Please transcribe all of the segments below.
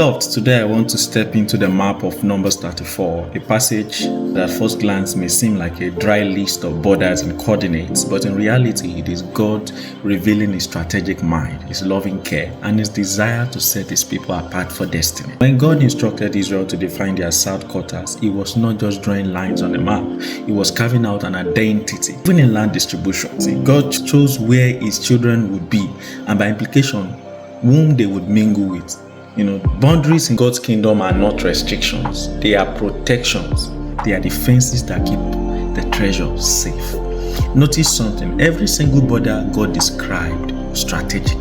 Beloved, today I want to step into the map of Numbers 34, a passage that at first glance may seem like a dry list of borders and coordinates, but in reality it is God revealing his strategic mind, his loving care, and his desire to set his people apart for destiny. When God instructed Israel to define their south quarters, he was not just drawing lines on the map, he was carving out an identity. Even in land distribution, God chose where his children would be, and by implication, whom they would mingle with. Boundaries in God's kingdom are not restrictions. They are protections. They are defenses that keep the treasure safe. Notice something. Every single border God described was strategic.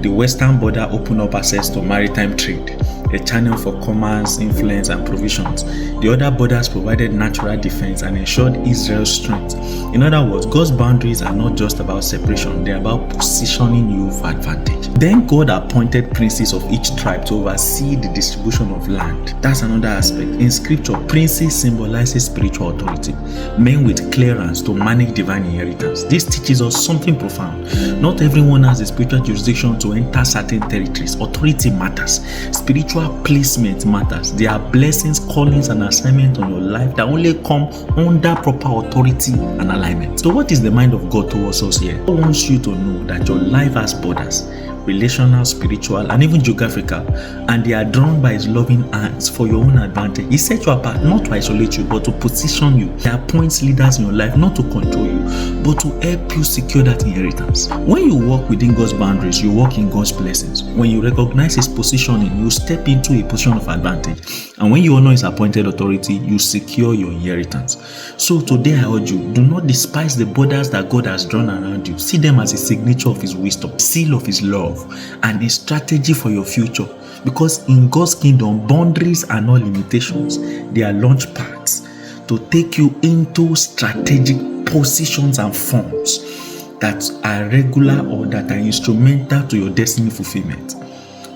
The western border opened up access to maritime trade, a channel for commerce, influence, and provisions. The other borders provided natural defense and ensured Israel's strength. In other words, God's boundaries are not just about separation, they're about positioning you for advantage. Then God appointed princes of each tribe to oversee the distribution of land. That's another aspect. In scripture, princes symbolizes spiritual authority, men with clearance to manage divine inheritance. This teaches us something profound. Not everyone has a spiritual jurisdiction to enter certain territories. Authority matters. Spiritual placement matters. There are blessings, callings, and assignments on your life that only come under proper authority and alignment. So what is the mind of God towards us here? God wants you to know that your life has borders, relational, spiritual, and even geographical, and they are drawn by his loving hands for your own advantage. He set you apart not to isolate you, but to position you. He appoints leaders in your life not to control you, but to help you secure that inheritance. When you walk within God's boundaries, you walk in God's blessings. When you recognize his positioning, you step into a position of advantage. And when you honor his appointed authority, you secure your inheritance. So today I urge you, do not despise the borders that God has drawn around you. See them as a signature of his wisdom, seal of his love, and a strategy for your future. Because in God's kingdom, boundaries are not limitations, they are launch pads to take you into strategic positions and forms that are regular or that are instrumental to your destiny fulfillment.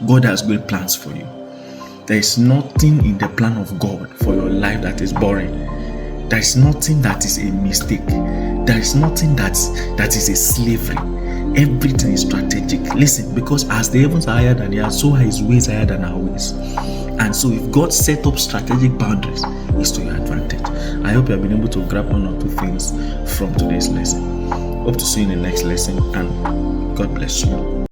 God has great plans for you. There is nothing in the plan of God for your life that is boring. There is nothing that is a mistake. There is nothing that is a slavery. Everything is strategic. Listen, because as the heavens are higher than the earth, so are his ways higher than our ways. And so if God set up strategic boundaries, it's to your advantage. I hope you have been able to grab one or two things from today's lesson. Hope to see you in the next lesson, and God bless you.